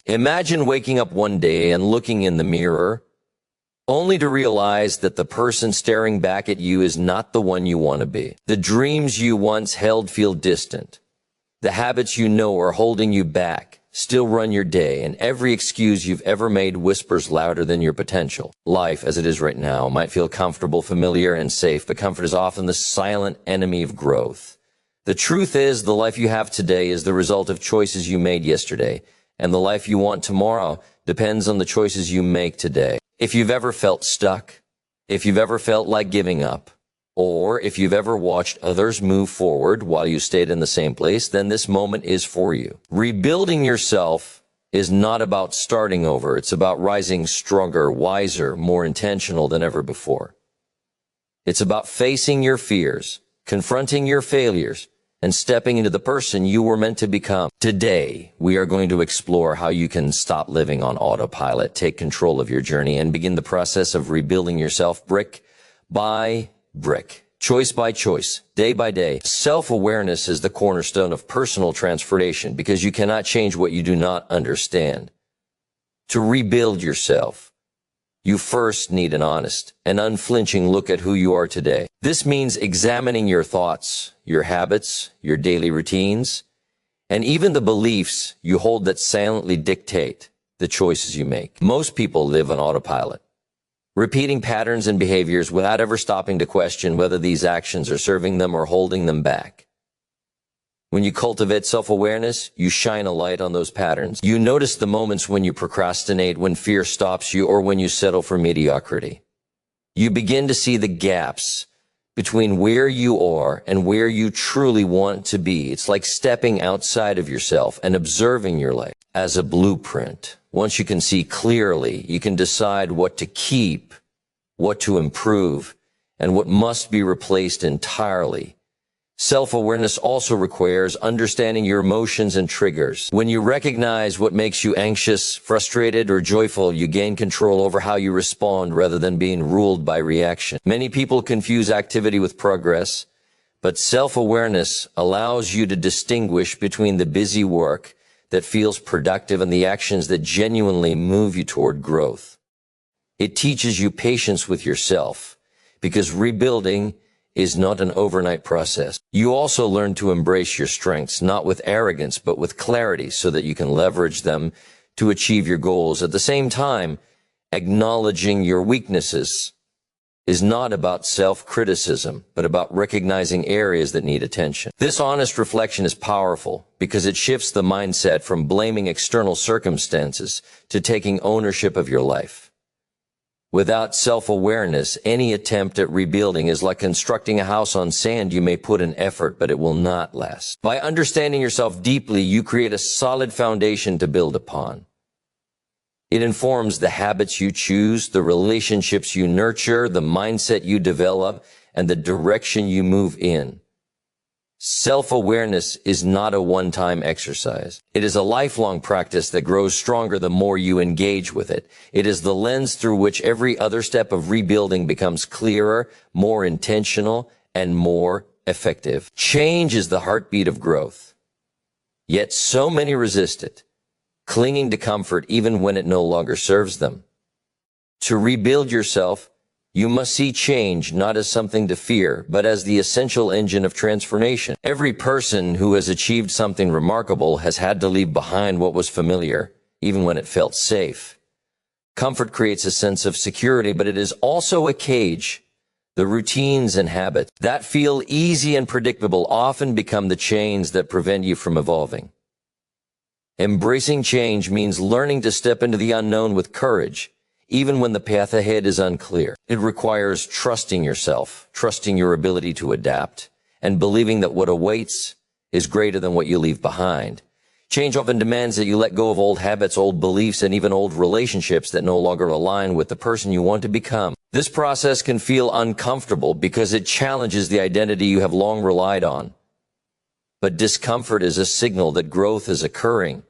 Imagine waking up one day and looking in the mirror, only to realize that the person staring back at you is not the one you want to be. The dreams you once held feel distant. The habits you know are holding you back still run your day, and every excuse you've ever made whispers louder than your potential. Life, as it is right now, might feel comfortable, familiar, and safe, but comfort is often the silent enemy of growth. The truth is, the life you have today is the result of choices you made yesterday, and the life you want tomorrow depends on the choices you make today. If you've ever felt stuck, if you've ever felt like giving up, or if you've ever watched others move forward while you stayed in the same place, then this moment is for you. Rebuilding yourself is not about starting over. It's about rising stronger, wiser, more intentional than ever before. It's about facing your fears, confronting your failures, and stepping into the person you were meant to become. Today, we are going to explore how you can stop living on autopilot, take control of your journey, and begin the process of rebuilding yourself brick by brick, choice by choice, day by day. Self-awareness is the cornerstone of personal transformation because you cannot change what you do not understand. To rebuild yourself, you first need an honest and unflinching look at who you are today. This means examining your thoughts, your habits, your daily routines, and even the beliefs you hold that silently dictate the choices you make. Most people live on autopilot, repeating patterns and behaviors without ever stopping to question whether these actions are serving them or holding them back. When you cultivate self-awareness, you shine a light on those patterns. You notice the moments when you procrastinate, when fear stops you, or when you settle for mediocrity. You begin to see the gaps between where you are and where you truly want to be. It's like stepping outside of yourself and observing your life as a blueprint. Once you can see clearly, you can decide what to keep, what to improve, and what must be replaced entirely. Self-awareness also requires understanding your emotions and triggers. When you recognize what makes you anxious, frustrated, or joyful, you gain control over how you respond rather than being ruled by reaction. Many people confuse activity with progress, but self-awareness allows you to distinguish between the busy work that feels productive and the actions that genuinely move you toward growth. It teaches you patience with yourself, because rebuilding is not an overnight process. You also learn to embrace your strengths, not with arrogance, but with clarity, so that you can leverage them to achieve your goals. At the same time, acknowledging your weaknesses is not about self-criticism, but about recognizing areas that need attention. This honest reflection is powerful because it shifts the mindset from blaming external circumstances to taking ownership of your life. Without self-awareness, any attempt at rebuilding is like constructing a house on sand. You may put in effort, but it will not last. By understanding yourself deeply, you create a solid foundation to build upon. It informs the habits you choose, the relationships you nurture, the mindset you develop, and the direction you move in. Self-awareness is not a one-time exercise. It is a lifelong practice that grows stronger the more you engage with it. It is the lens through which every other step of rebuilding becomes clearer, more intentional, and more effective. Change is the heartbeat of growth. Yet so many resist it, clinging to comfort even when it no longer serves them. To rebuild yourself, you must see change not as something to fear, but as the essential engine of transformation. Every person who has achieved something remarkable has had to leave behind what was familiar, even when it felt safe. Comfort creates a sense of security, but it is also a cage. The routines and habits that feel easy and predictable often become the chains that prevent you from evolving. Embracing change means learning to step into the unknown with courage, even when the path ahead is unclear. It requires trusting yourself, trusting your ability to adapt, and believing that what awaits is greater than what you leave behind. Change often demands that you let go of old habits, old beliefs, and even old relationships that no longer align with the person you want to become. This process can feel uncomfortable because it challenges the identity you have long relied on. But discomfort is a signal that growth is occurring.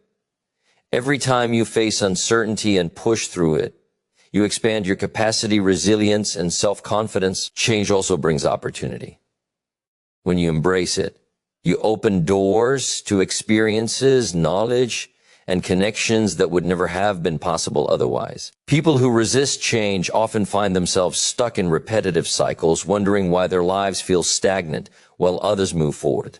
Every time you face uncertainty and push through it, you expand your capacity, resilience, and self-confidence. Change also brings opportunity. When you embrace it, you open doors to experiences, knowledge, and connections that would never have been possible otherwise. People who resist change often find themselves stuck in repetitive cycles, wondering why their lives feel stagnant while others move forward.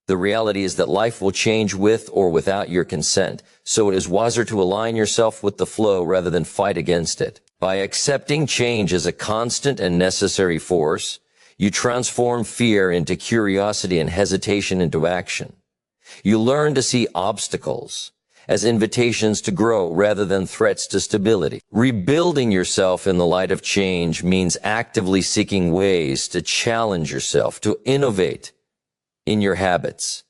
The reality is that life will change with or without your consent, so it is wiser to align yourself with the flow rather than fight against it. By accepting change as a constant and necessary force, you transform fear into curiosity and hesitation into action. You learn to see obstacles as invitations to grow rather than threats to stability. Rebuilding yourself in the light of change means actively seeking ways to challenge yourself, to innovate in your habits,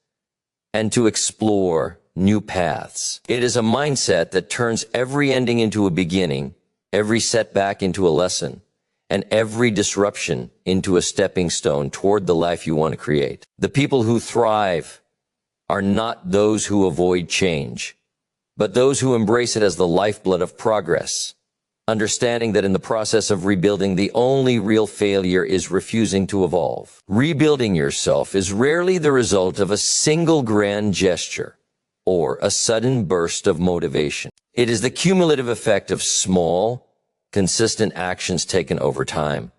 and to explore new paths. It is a mindset that turns every ending into a beginning, every setback into a lesson, and every disruption into a stepping stone toward the life you want to create. The people who thrive are not those who avoid change, but those who embrace it as the lifeblood of progress, understanding that in the process of rebuilding, the only real failure is refusing to evolve. Rebuilding yourself is rarely the result of a single grand gesture or a sudden burst of motivation. It is the cumulative effect of small, consistent actions taken over time.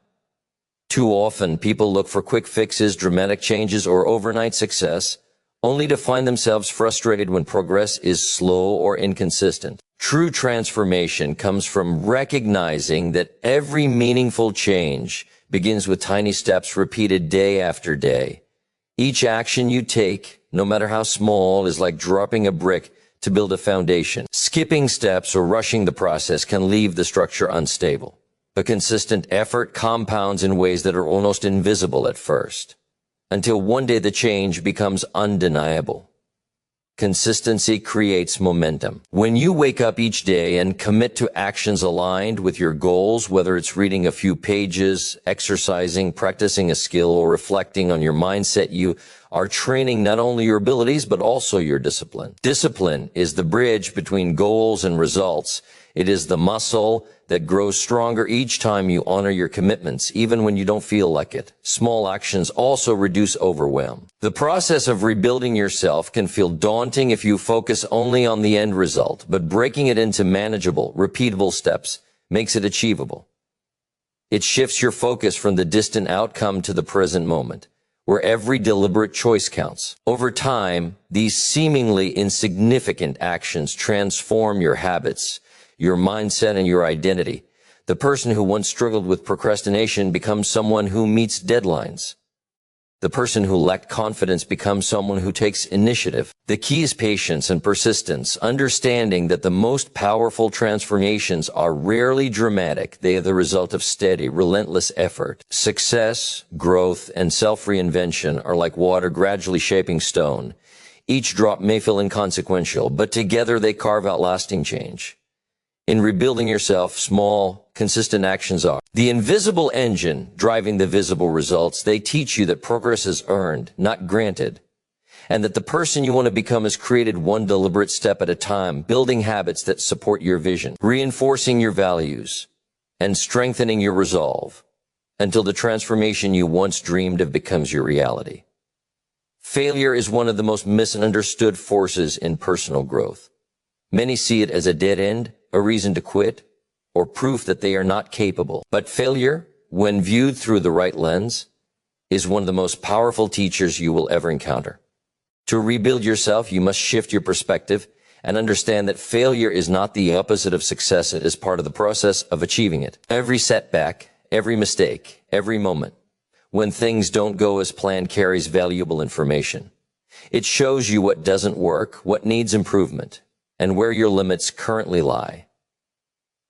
Too often, people look for quick fixes, dramatic changes, or overnight success, only to find themselves frustrated when progress is slow or inconsistent. True transformation comes from recognizing that every meaningful change begins with tiny steps repeated day after day. Each action you take, no matter how small, is like dropping a brick to build a foundation. Skipping steps or rushing the process can leave the structure unstable. But consistent effort compounds in ways that are almost invisible at first, until one day the change becomes undeniable. Consistency creates momentum. When you wake up each day and commit to actions aligned with your goals, whether it's reading a few pages, exercising, practicing a skill, or reflecting on your mindset, you are training not only your abilities, but also your discipline. Discipline is the bridge between goals and results. It is the muscle that grows stronger each time you honor your commitments, even when you don't feel like it. Small actions also reduce overwhelm. The process of rebuilding yourself can feel daunting if you focus only on the end result, but breaking it into manageable, repeatable steps makes it achievable. It shifts your focus from the distant outcome to the present moment, where every deliberate choice counts. Over time, these seemingly insignificant actions transform your habits, your mindset, and your identity. The person who once struggled with procrastination becomes someone who meets deadlines. The person who lacked confidence becomes someone who takes initiative. The key is patience and persistence, understanding that the most powerful transformations are rarely dramatic. They are the result of steady, relentless effort. Success, growth, and self-reinvention are like water gradually shaping stone. Each drop may feel inconsequential, but together they carve out lasting change. In rebuilding yourself, small, consistent actions are the invisible engine driving the visible results. They teach you that progress is earned, not granted, and that the person you want to become is created one deliberate step at a time, building habits that support your vision, reinforcing your values, and strengthening your resolve until the transformation you once dreamed of becomes your reality. Failure is one of the most misunderstood forces in personal growth. Many see it as a dead end, a reason to quit, or proof that they are not capable. But failure, when viewed through the right lens, is one of the most powerful teachers you will ever encounter. To rebuild yourself, you must shift your perspective and understand that failure is not the opposite of success. It is part of the process of achieving it. Every setback, every mistake, every moment when things don't go as planned carries valuable information. It shows you what doesn't work, what needs improvement, and where your limits currently lie.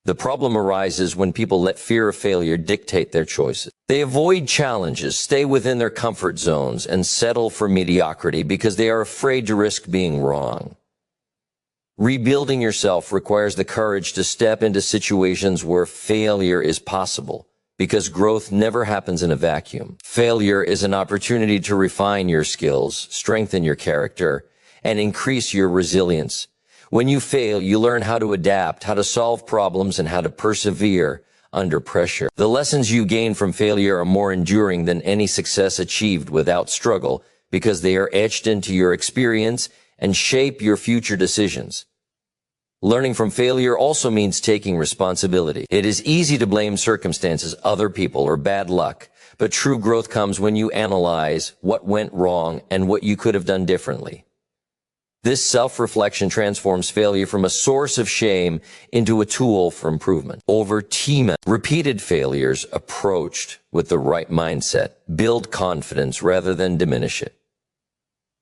The problem arises when people let fear of failure dictate their choices. They avoid challenges, stay within their comfort zones, and settle for mediocrity because they are afraid to risk being wrong. Rebuilding yourself requires the courage to step into situations where failure is possible, because growth never happens in a vacuum. Failure is an opportunity to refine your skills, strengthen your character, and increase your resilience. When you fail, you learn how to adapt, how to solve problems, and how to persevere under pressure. The lessons you gain from failure are more enduring than any success achieved without struggle, because they are etched into your experience and shape your future decisions. Learning from failure also means taking responsibility. It is easy to blame circumstances, other people, or bad luck, but true growth comes when you analyze what went wrong and what you could have done differently. This self-reflection transforms failure from a source of shame into a tool for improvement. Over time, repeated failures approached with the right mindset build confidence rather than diminish it.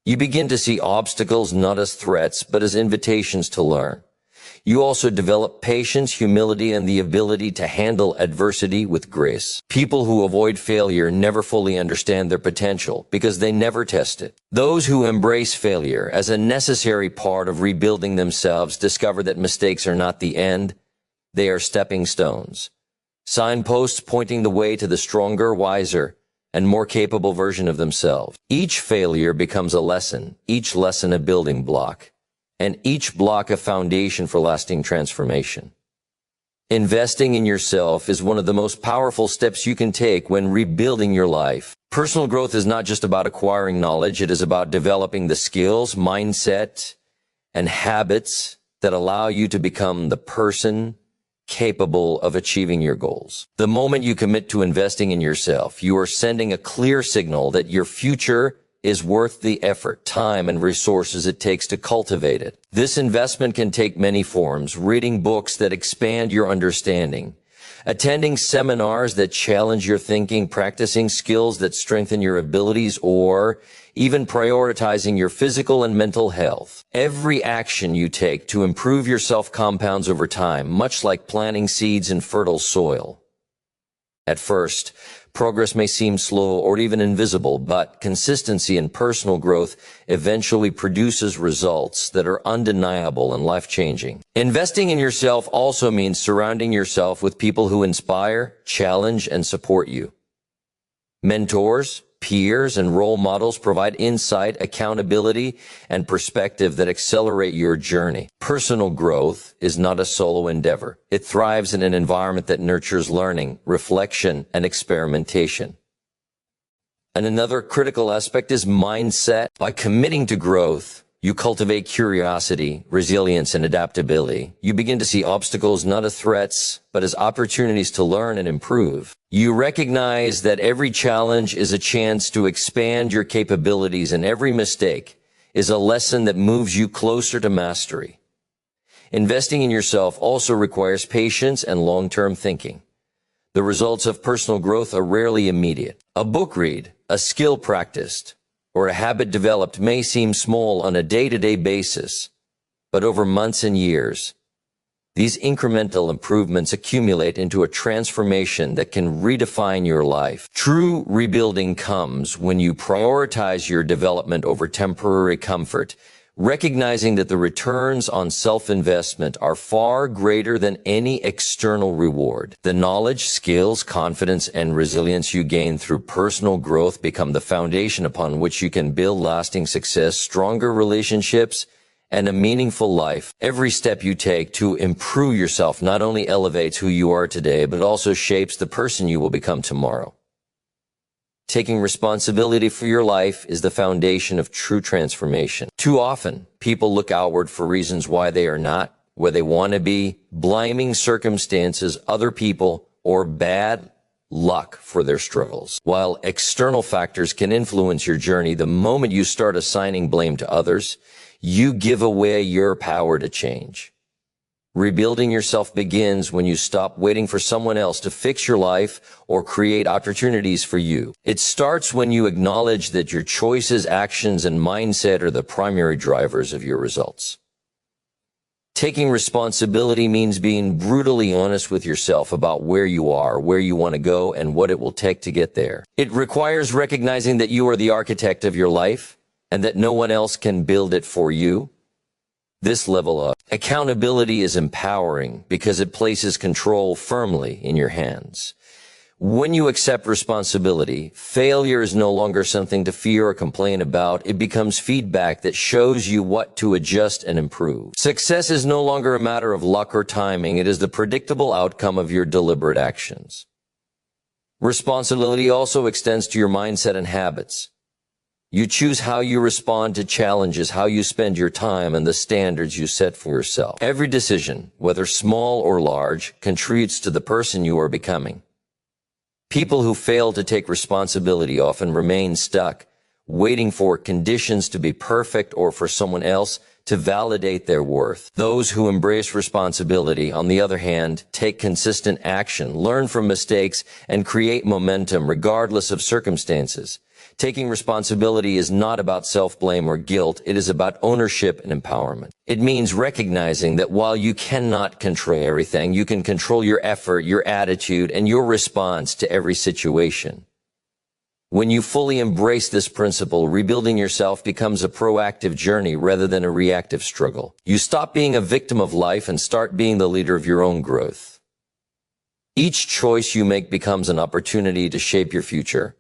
You begin to see obstacles not as threats, but as invitations to learn. You also develop patience, humility, and the ability to handle adversity with grace. People who avoid failure never fully understand their potential because they never test it. Those who embrace failure as a necessary part of rebuilding themselves discover that mistakes are not the end, they are stepping stones. Signposts pointing the way to the stronger, wiser, and more capable version of themselves. Each failure becomes a lesson, each lesson a building block, and each block a foundation for lasting transformation. Investing in yourself is one of the most powerful steps you can take when rebuilding your life. Personal growth is not just about acquiring knowledge, it is about developing the skills, mindset, and habits that allow you to become the person capable of achieving your goals. The moment you commit to investing in yourself, you are sending a clear signal that your future is worth the effort, time, and resources it takes to cultivate it. This investment can take many forms: reading books that expand your understanding, attending seminars that challenge your thinking, practicing skills that strengthen your abilities, or even prioritizing your physical and mental health. Every action you take to improve yourself compounds over time, much like planting seeds in fertile soil. At first, progress may seem slow or even invisible, but consistency in personal growth eventually produces results that are undeniable and life-changing. Investing in yourself also means surrounding yourself with people who inspire, challenge, and support you. Mentors, peers, and role models provide insight, accountability, and perspective that accelerate your journey. Personal growth is not a solo endeavor. It thrives in an environment that nurtures learning, reflection, and experimentation. And another critical aspect is mindset. By committing to growth, you cultivate curiosity, resilience, and adaptability. You begin to see obstacles not as threats, but as opportunities to learn and improve. You recognize that every challenge is a chance to expand your capabilities, and every mistake is a lesson that moves you closer to mastery. Investing in yourself also requires patience and long-term thinking. The results of personal growth are rarely immediate. A book read, a skill practiced, or a habit developed may seem small on a day-to-day basis, but over months and years, these incremental improvements accumulate into a transformation that can redefine your life. True rebuilding comes when you prioritize your development over temporary comfort, recognizing that the returns on self-investment are far greater than any external reward. The knowledge, skills, confidence, and resilience you gain through personal growth become the foundation upon which you can build lasting success, stronger relationships, and a meaningful life. Every step you take to improve yourself not only elevates who you are today, but also shapes the person you will become tomorrow. Taking responsibility for your life is the foundation of true transformation. Too often, people look outward for reasons why they are not where they want to be, blaming circumstances, other people, or bad luck for their struggles. While external factors can influence your journey, the moment you start assigning blame to others, you give away your power to change. Rebuilding yourself begins when you stop waiting for someone else to fix your life or create opportunities for you. It starts when you acknowledge that your choices, actions, and mindset are the primary drivers of your results. Taking responsibility means being brutally honest with yourself about where you are, where you want to go, and what it will take to get there. It requires recognizing that you are the architect of your life and that no one else can build it for you. This level of accountability is empowering because it places control firmly in your hands. When you accept responsibility, failure is no longer something to fear or complain about. It becomes feedback that shows you what to adjust and improve. Success is no longer a matter of luck or timing. It is the predictable outcome of your deliberate actions. Responsibility also extends to your mindset and habits. You choose how you respond to challenges, how you spend your time, and the standards you set for yourself. Every decision, whether small or large, contributes to the person you are becoming. People who fail to take responsibility often remain stuck, waiting for conditions to be perfect or for someone else to validate their worth. Those who embrace responsibility, on the other hand, take consistent action, learn from mistakes, and create momentum regardless of circumstances. Taking responsibility is not about self-blame or guilt. It is about ownership and empowerment. It means recognizing that while you cannot control everything, you can control your effort, your attitude, and your response to every situation. When you fully embrace this principle, rebuilding yourself becomes a proactive journey rather than a reactive struggle. You stop being a victim of life and start being the leader of your own growth. Each choice you make becomes an opportunity to shape your future,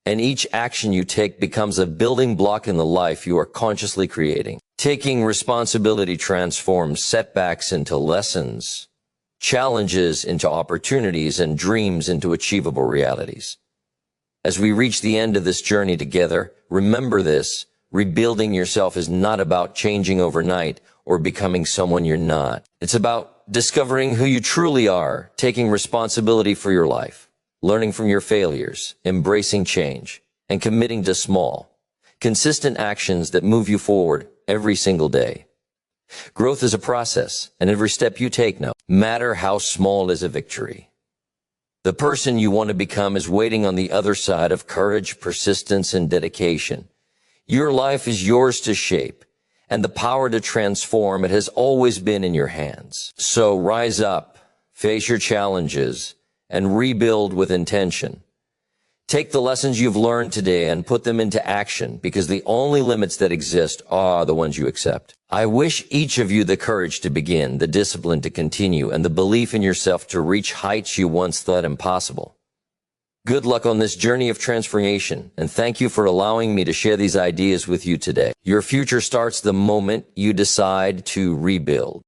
and each action you take becomes a building block in the life you are consciously creating. Taking responsibility transforms setbacks into lessons, challenges into opportunities, and dreams into achievable realities. As we reach the end of this journey together, remember this: rebuilding yourself is not about changing overnight or becoming someone you're not. It's about discovering who you truly are, taking responsibility for your life, learning from your failures, embracing change, and committing to small, consistent actions that move you forward every single day. Growth is a process, and every step you take, no matter how small, is a victory. The person you want to become is waiting on the other side of courage, persistence, and dedication. Your life is yours to shape, and the power to transform it has always been in your hands. So rise up, face your challenges, and rebuild with intention. Take the lessons you've learned today and put them into action, because the only limits that exist are the ones you accept. I wish each of you the courage to begin, the discipline to continue, and the belief in yourself to reach heights you once thought impossible. Good luck on this journey of transformation, and thank you for allowing me to share these ideas with you today. Your future starts the moment you decide to rebuild.